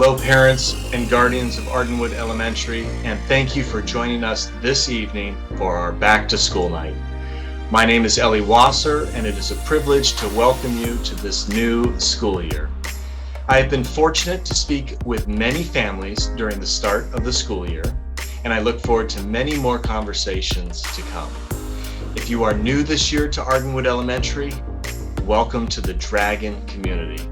Hello, parents and guardians of Ardenwood Elementary, and thank you for joining us this evening for our Back to School Night. My name is Ellie Wasser, and it is a privilege to welcome you to this new school year. I have been fortunate to speak with many families during the start of the school year, and I look forward to many more conversations to come. If you are new this year to Ardenwood Elementary, welcome to the Dragon community.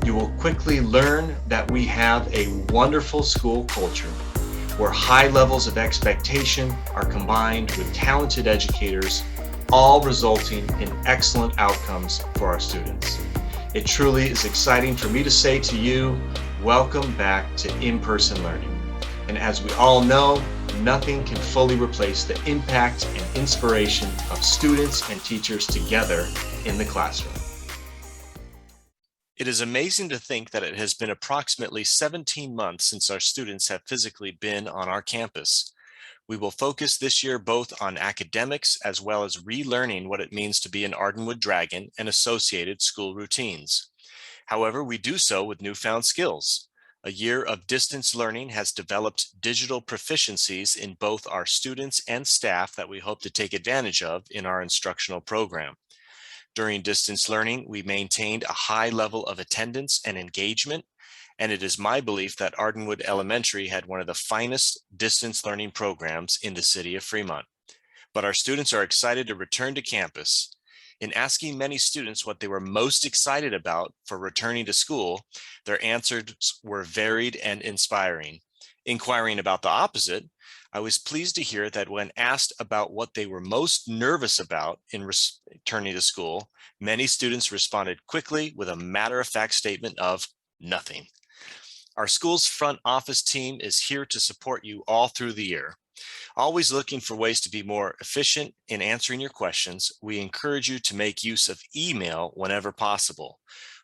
You will quickly learn that we have a wonderful school culture where high levels of expectation are combined with talented educators, all resulting in excellent outcomes for our students. It truly is exciting for me to say to you, welcome back to in-person learning. And as we all know, nothing can fully replace the impact and inspiration of students and teachers together in the classroom. It is amazing to think that it has been approximately 17 months since our students have physically been on our campus. We will focus this year both on academics as well as relearning what it means to be an Ardenwood Dragon and associated school routines. However, we do so with newfound skills. A year of distance learning has developed digital proficiencies in both our students and staff that we hope to take advantage of in our instructional program. During distance learning, we maintained a high level of attendance and engagement, and it is my belief that Ardenwood Elementary had one of the finest distance learning programs in the city of Fremont. But our students are excited to return to campus. In asking many students what they were most excited about for returning to school, their answers were varied and inspiring. Inquiring about the opposite, I was pleased to hear that when asked about what they were most nervous about in returning to school, many students responded quickly with a matter-of-fact statement of nothing. Our school's front office team is here to support you all through the year. Always looking for ways to be more efficient in answering your questions, we encourage you to make use of email whenever possible.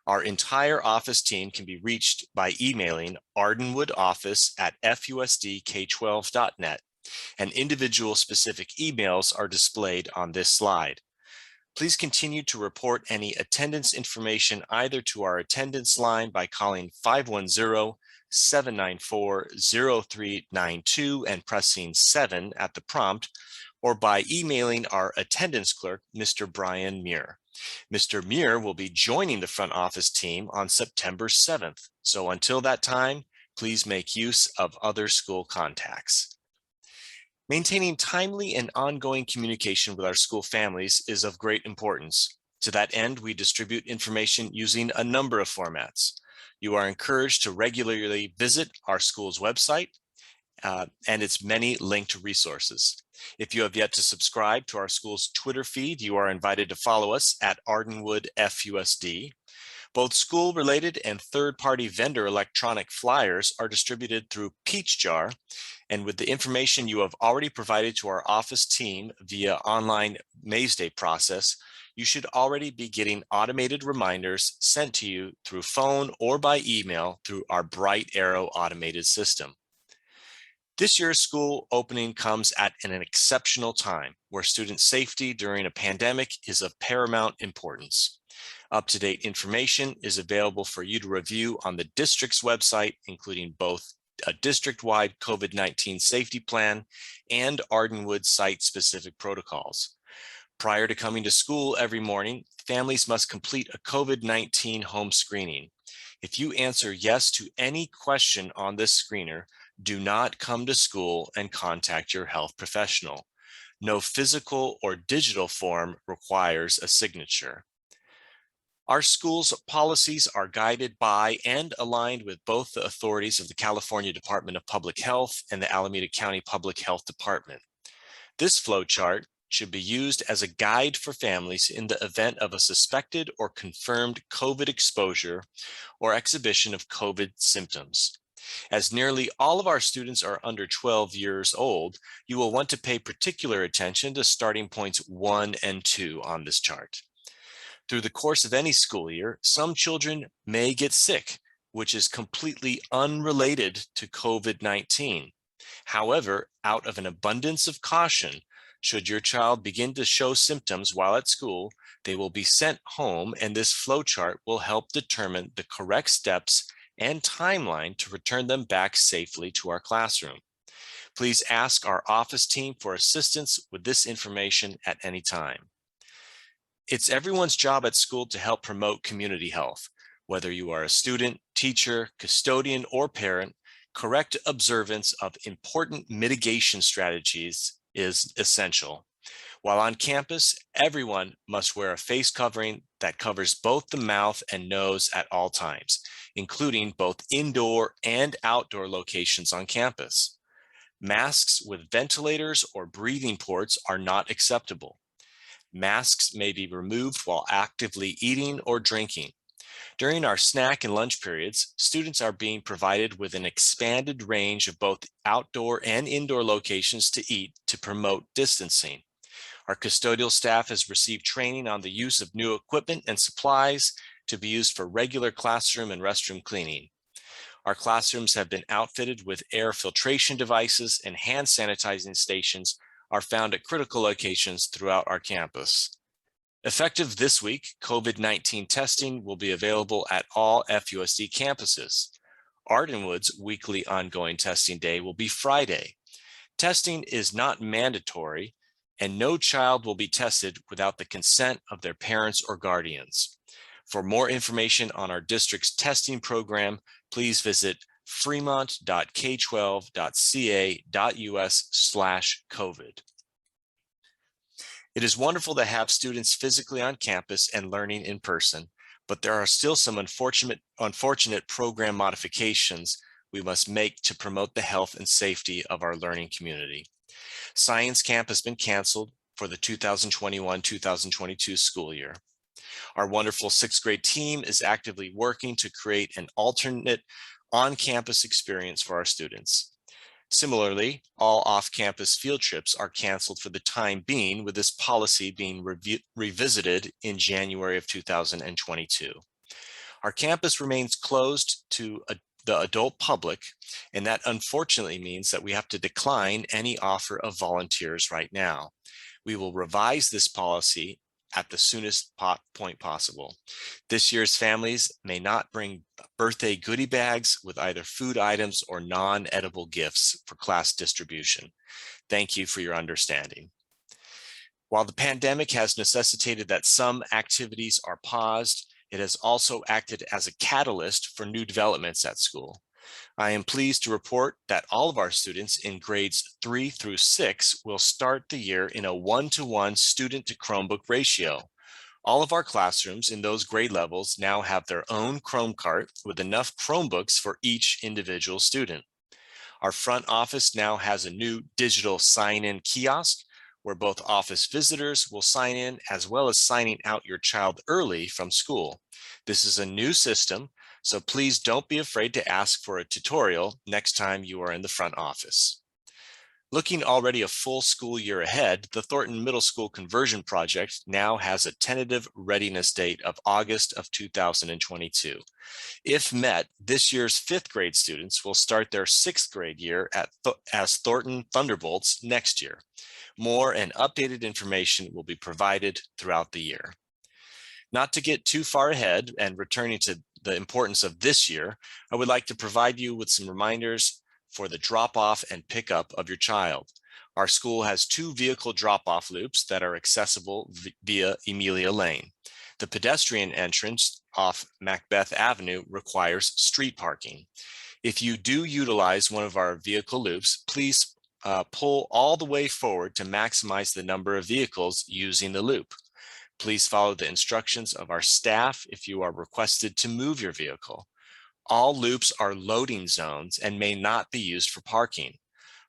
Our entire office team can be reached by emailing ardenwoodoffice@fusdk12.net, and individual specific emails are displayed on this slide. Please continue to report any attendance information either to our attendance line by calling 510-794-0392 and pressing 7 at the prompt, or by emailing our attendance clerk, Mr. Brian Muir. Mr. Muir will be joining the front office team on September 7th. So until that time, please make use of other school contacts. Maintaining timely and ongoing communication with our school families is of great importance. To that end, we distribute information using a number of formats. You are encouraged to regularly visit our school's website and its many linked resources. If you have yet to subscribe to our school's Twitter feed, you are invited to follow us at Ardenwood FUSD. Both school-related and third-party vendor electronic flyers are distributed through Peachjar, and with the information you have already provided to our office team via online Maze Day process, you should already be getting automated reminders sent to you through phone or by email through our Bright Arrow automated system. This year's school opening comes at an exceptional time where student safety during a pandemic is of paramount importance. Up-to-date information is available for you to review on the district's website, including both a district-wide COVID-19 safety plan and Ardenwood site-specific protocols. Prior to coming to school every morning, families must complete a COVID-19 home screening. If you answer yes to any question on this screener, do not come to school and contact your health professional. No physical or digital form requires a signature. Our school's policies are guided by and aligned with both the authorities of the California Department of Public Health and the Alameda County Public Health Department. This flowchart should be used as a guide for families in the event of a suspected or confirmed COVID exposure or exhibition of COVID symptoms. As nearly all of our students are under 12 years old, you will want to pay particular attention to starting points 1 and 2 on this chart. Through the course of any school year, some children may get sick, which is completely unrelated to COVID-19. However, out of an abundance of caution, should your child begin to show symptoms while at school, they will be sent home, and this flowchart will help determine the correct steps and timeline to return them back safely to our classroom. Please ask our office team for assistance with this information at any time. It's everyone's job at school to help promote community health. Whether you are a student, teacher, custodian, or parent, correct observance of important mitigation strategies is essential. While on campus, everyone must wear a face covering that covers both the mouth and nose at all times, including both indoor and outdoor locations on campus. Masks with ventilators or breathing ports are not acceptable. Masks may be removed while actively eating or drinking. During our snack and lunch periods, students are being provided with an expanded range of both outdoor and indoor locations to eat to promote distancing. Our custodial staff has received training on the use of new equipment and supplies to be used for regular classroom and restroom cleaning. Our classrooms have been outfitted with air filtration devices, and hand sanitizing stations are found at critical locations throughout our campus. Effective this week, COVID-19 testing will be available at all FUSD campuses. Ardenwood's weekly ongoing testing day will be Friday. Testing is not mandatory, and no child will be tested without the consent of their parents or guardians. For more information on our district's testing program, please visit fremont.k12.ca.us/COVID. It is wonderful to have students physically on campus and learning in person, but there are still some unfortunate program modifications we must make to promote the health and safety of our learning community. Science Camp has been canceled for the 2021-2022 school year. Our wonderful sixth grade team is actively working to create an alternate on-campus experience for our students. Similarly, all off-campus field trips are canceled for the time being, with this policy being revisited in January of 2022. Our campus remains closed to the adult public, and that unfortunately means that we have to decline any offer of volunteers right now. We will revise this policy at the soonest point possible. This year's families may not bring birthday goodie bags with either food items or non-edible gifts for class distribution. Thank you for your understanding. While the pandemic has necessitated that some activities are paused, it has also acted as a catalyst for new developments at school. I am pleased to report that all of our students in grades 3 through 6 will start the year in a 1-to-1 student to Chromebook ratio. All of our classrooms in those grade levels now have their own Chrome cart with enough Chromebooks for each individual student. Our front office now has a new digital sign-in kiosk where both office visitors will sign in, as well as signing out your child early from school. This is a new system, so please don't be afraid to ask for a tutorial next time you are in the front office. Looking already a full school year ahead, the Thornton Middle School conversion project now has a tentative readiness date of August of 2022. If met, this year's 5th grade students will start their 6th grade year as Thornton Thunderbolts next year. More and updated information will be provided throughout the year. Not to get too far ahead and returning to the importance of this year, I would like to provide you with some reminders for the drop-off and pickup of your child. Our school has 2 vehicle drop-off loops that are accessible via Amelia Lane. The pedestrian entrance off Macbeth Avenue requires street parking. If you do utilize one of our vehicle loops, please pull all the way forward to maximize the number of vehicles using the loop. Please follow the instructions of our staff if you are requested to move your vehicle. All loops are loading zones and may not be used for parking.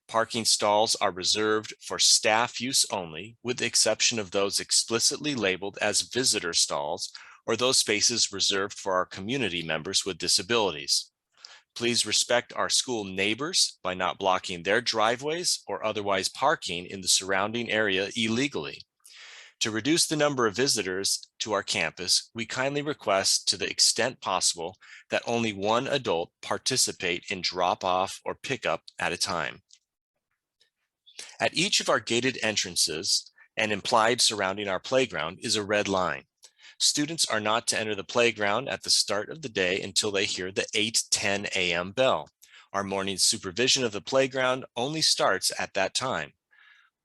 Parking stalls are reserved for staff use only, with the exception of those explicitly labeled as visitor stalls or those spaces reserved for our community members with disabilities. Please respect our school neighbors by not blocking their driveways or otherwise parking in the surrounding area illegally. To reduce the number of visitors to our campus, we kindly request, to the extent possible, that only one adult participate in drop-off or pickup at a time. At each of our gated entrances and implied surrounding our playground is a red line. Students are not to enter the playground at the start of the day until they hear the 8:10 a.m. bell. Our morning supervision of the playground only starts at that time.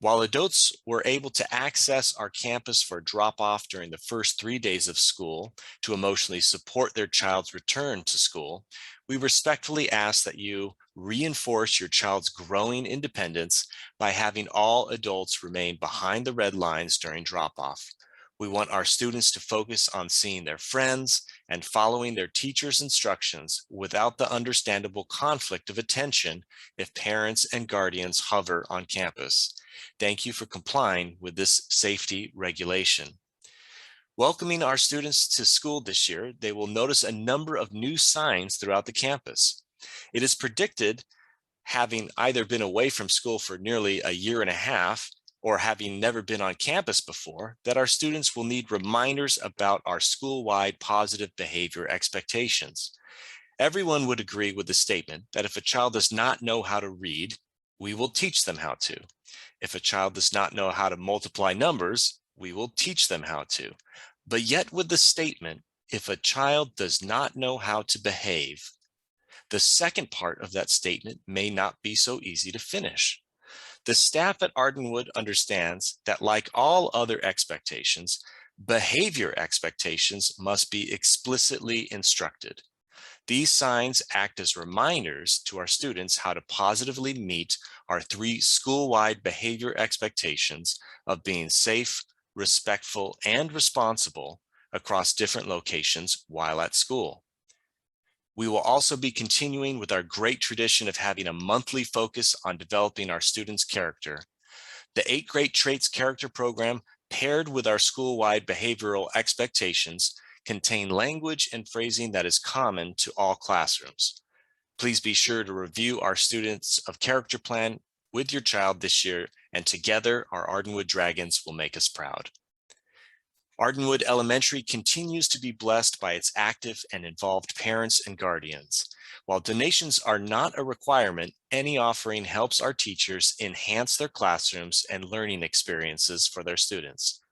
While adults were able to access our campus for drop-off during the first 3 days of school to emotionally support their child's return to school, we respectfully ask that you reinforce your child's growing independence by having all adults remain behind the red lines during drop-off. We want our students to focus on seeing their friends and following their teacher's instructions without the understandable conflict of attention if parents and guardians hover on campus. Thank you for complying with this safety regulation. Welcoming our students to school this year, they will notice a number of new signs throughout the campus. It is predicted, having either been away from school for nearly a year and a half or having never been on campus before, that our students will need reminders about our school-wide positive behavior expectations. Everyone would agree with the statement that if a child does not know how to read, we will teach them how to. If a child does not know how to multiply numbers, we will teach them how to. But yet with the statement, if a child does not know how to behave, the second part of that statement may not be so easy to finish. The staff at Ardenwood understands that, like all other expectations, behavior expectations must be explicitly instructed. These signs act as reminders to our students how to positively meet our 3 school-wide behavior expectations of being safe, respectful, and responsible across different locations while at school. We will also be continuing with our great tradition of having a monthly focus on developing our students' character. The 8 Great Traits Character Program, paired with our school-wide behavioral expectations, contain language and phrasing that is common to all classrooms. Please be sure to review our Students of Character plan with your child this year, and together our Ardenwood Dragons will make us proud. Ardenwood Elementary continues to be blessed by its active and involved parents and guardians. While donations are not a requirement, any offering helps our teachers enhance their classrooms and learning experiences for their students.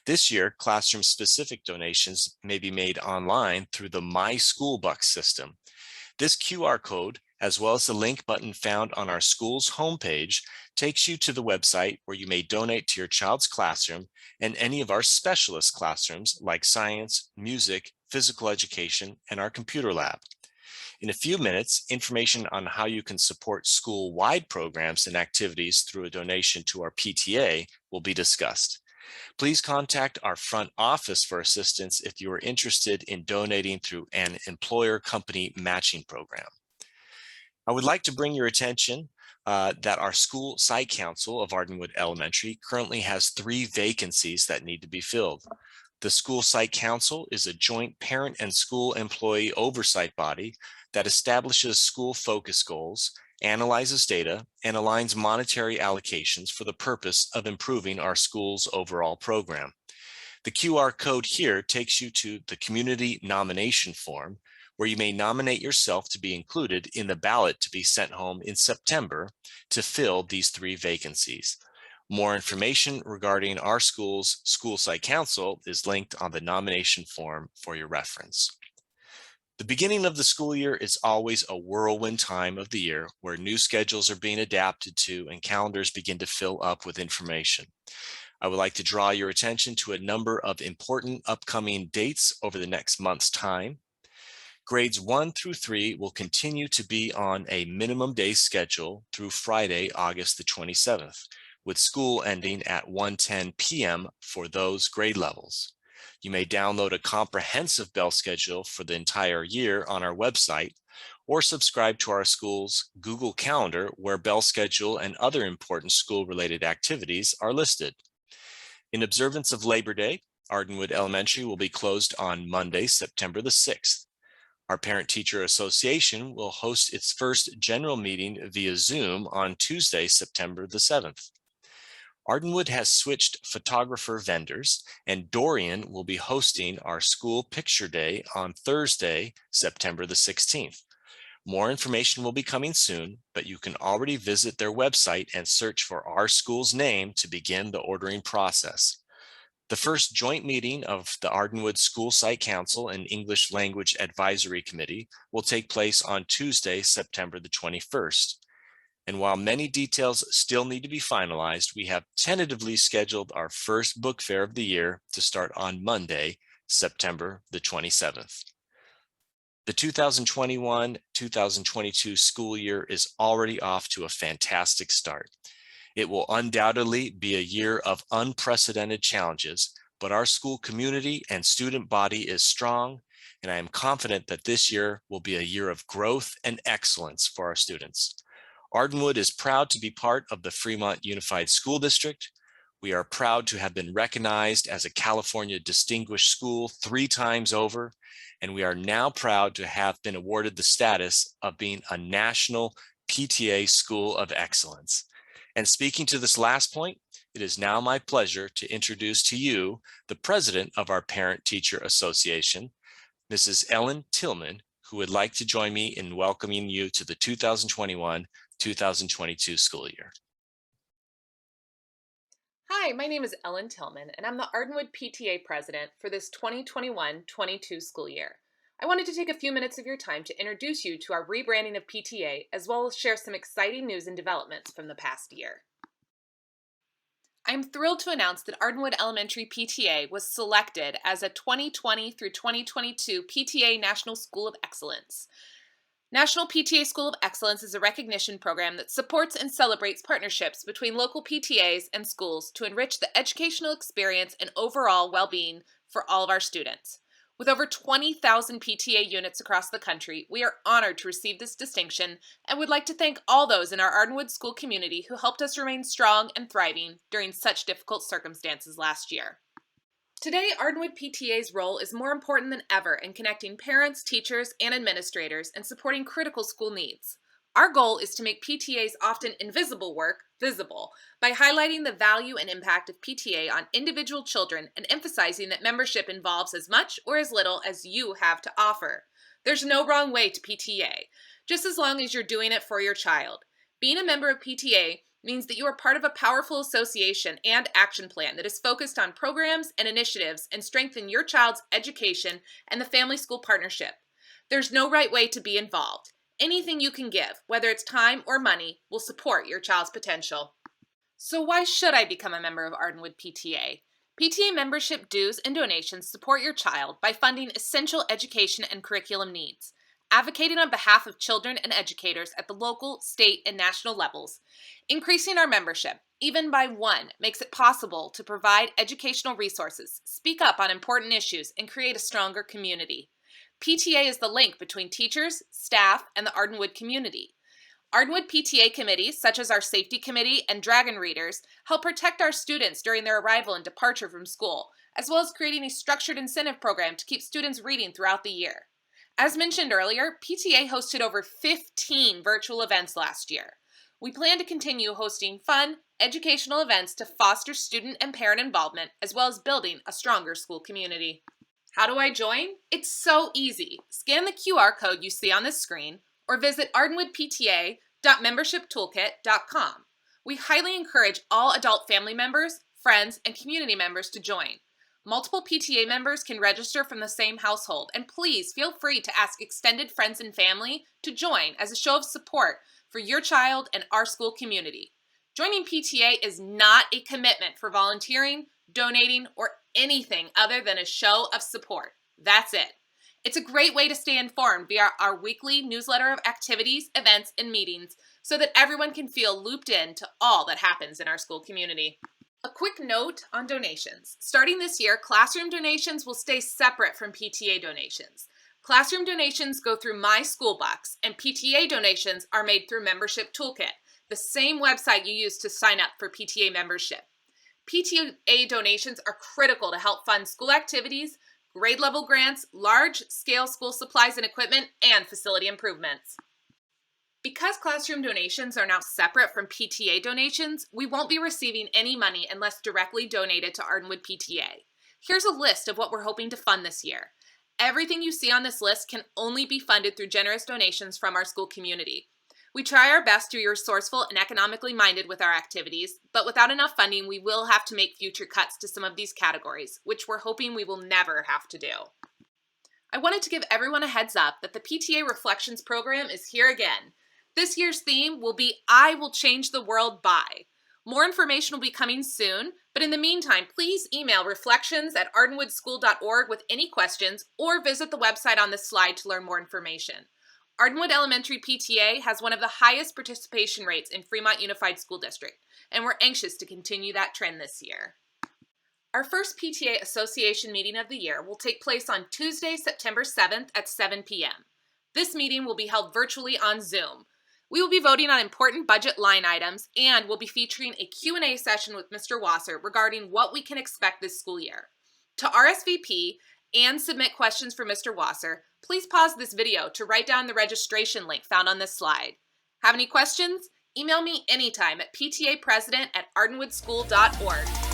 This year, classroom-specific donations may be made online through the My School Bucks system. This QR code, as well as the link button found on our school's homepage, takes you to the website where you may donate to your child's classroom and any of our specialist classrooms like science, music, physical education, and our computer lab. In a few minutes, information on how you can support school-wide programs and activities through a donation to our PTA will be discussed. Please contact our front office for assistance if you are interested in donating through an employer company matching program. I would like to bring your attention that our school site council of Ardenwood Elementary currently has 3 vacancies that need to be filled. The school site council is a joint parent and school employee oversight body that establishes school focus goals, analyzes data, and aligns monetary allocations for the purpose of improving our school's overall program. The QR code here takes you to the community nomination form, where you may nominate yourself to be included in the ballot to be sent home in September to fill these 3 vacancies. More information regarding our school's school site council is linked on the nomination form for your reference. The beginning of the school year is always a whirlwind time of the year where new schedules are being adapted to and calendars begin to fill up with information. I would like to draw your attention to a number of important upcoming dates over the next month's time. Grades 1 through 3 will continue to be on a minimum day schedule through Friday, August the 27th, with school ending at 1:10 p.m. for those grade levels. You may download a comprehensive bell schedule for the entire year on our website, or subscribe to our school's Google Calendar, where bell schedule and other important school-related activities are listed. In observance of Labor Day, Ardenwood Elementary will be closed on Monday, September the 6th. Our Parent-Teacher Association will host its first general meeting via Zoom on Tuesday, September the 7th. Ardenwood has switched photographer vendors, and Dorian will be hosting our school picture day on Thursday, September the 16th. More information will be coming soon, but you can already visit their website and search for our school's name to begin the ordering process. The first joint meeting of the Ardenwood School Site Council and English Language Advisory Committee will take place on Tuesday, September the 21st. And while many details still need to be finalized, we have tentatively scheduled our first book fair of the year to start on Monday, September the 27th. The 2021-2022 school year is already off to a fantastic start. It will undoubtedly be a year of unprecedented challenges, but our school community and student body is strong, and I am confident that this year will be a year of growth and excellence for our students. Ardenwood is proud to be part of the Fremont Unified School District. We are proud to have been recognized as a California Distinguished School 3 times over, and we are now proud to have been awarded the status of being a National PTA School of Excellence. And speaking to this last point, it is now my pleasure to introduce to you the president of our Parent Teacher Association, Mrs. Ellen Tillman, who would like to join me in welcoming you to the 2021-2022 school year. Hi, my name is Ellen Tillman, and I'm the Ardenwood PTA President for this 2021-22 school year. I wanted to take a few minutes of your time to introduce you to our rebranding of PTA, as well as share some exciting news and developments from the past year. I am thrilled to announce that Ardenwood Elementary PTA was selected as a 2020 through 2022 PTA National School of Excellence. National PTA School of Excellence is a recognition program that supports and celebrates partnerships between local PTAs and schools to enrich the educational experience and overall well-being for all of our students. With over 20,000 PTA units across the country, we are honored to receive this distinction and would like to thank all those in our Ardenwood school community who helped us remain strong and thriving during such difficult circumstances last year. Today, Ardenwood PTA's role is more important than ever in connecting parents, teachers, and administrators and supporting critical school needs. Our goal is to make PTA's often invisible work visible by highlighting the value and impact of PTA on individual children and emphasizing that membership involves as much or as little as you have to offer. There's no wrong way to PTA, just as long as you're doing it for your child. Being a member of PTA means that you are part of a powerful association and action plan that is focused on programs and initiatives and strengthen your child's education and the family-school partnership. There's no right way to be involved. Anything you can give, whether it's time or money, will support your child's potential. So why should I become a member of Ardenwood PTA? PTA membership dues and donations support your child by funding essential education and curriculum needs, advocating on behalf of children and educators at the local, state, and national levels. Increasing our membership, even by 1, makes it possible to provide educational resources, speak up on important issues, and create a stronger community. PTA is the link between teachers, staff, and the Ardenwood community. Ardenwood PTA committees, such as our Safety Committee and Dragon Readers, help protect our students during their arrival and departure from school, as well as creating a structured incentive program to keep students reading throughout the year. As mentioned earlier, PTA hosted over 15 virtual events last year. We plan to continue hosting fun, educational events to foster student and parent involvement, as well as building a stronger school community. How do I join? It's so easy. Scan the QR code you see on this screen or visit ardenwoodpta.membershiptoolkit.com. We highly encourage all adult family members, friends, and community members to join. Multiple PTA members can register from the same household, and please feel free to ask extended friends and family to join as a show of support for your child and our school community. Joining PTA is not a commitment for volunteering, donating, or anything other than a show of support. That's it. It's a great way to stay informed via our weekly newsletter of activities, events, and meetings so that everyone can feel looped in to all that happens in our school community. A quick note on donations. Starting this year, classroom donations will stay separate from PTA donations. Classroom donations go through My School Bucks, and PTA donations are made through Membership Toolkit, the same website you use to sign up for PTA membership. PTA donations are critical to help fund school activities, grade level grants, large-scale school supplies and equipment, and facility improvements. Because classroom donations are now separate from PTA donations, we won't be receiving any money unless directly donated to Ardenwood PTA. Here's a list of what we're hoping to fund this year. Everything you see on this list can only be funded through generous donations from our school community. We try our best to be resourceful and economically minded with our activities, but without enough funding, we will have to make future cuts to some of these categories, which we're hoping we will never have to do. I wanted to give everyone a heads up that the PTA Reflections program is here again. This year's theme will be I Will Change the World By. More information will be coming soon, but in the meantime, please email reflections@ardenwoodschool.org with any questions or visit the website on this slide to learn more information. Ardenwood Elementary PTA has one of the highest participation rates in Fremont Unified School District, and we're anxious to continue that trend this year. Our first PTA Association meeting of the year will take place on Tuesday, September 7th at 7 p.m. This meeting will be held virtually on Zoom. We will be voting on important budget line items and will be featuring a Q&A session with Mr. Wasser regarding what we can expect this school year. To RSVP and submit questions for Mr. Wasser, please pause this video to write down the registration link found on this slide. Have any questions? Email me anytime at PTA President@ardenwoodschool.org.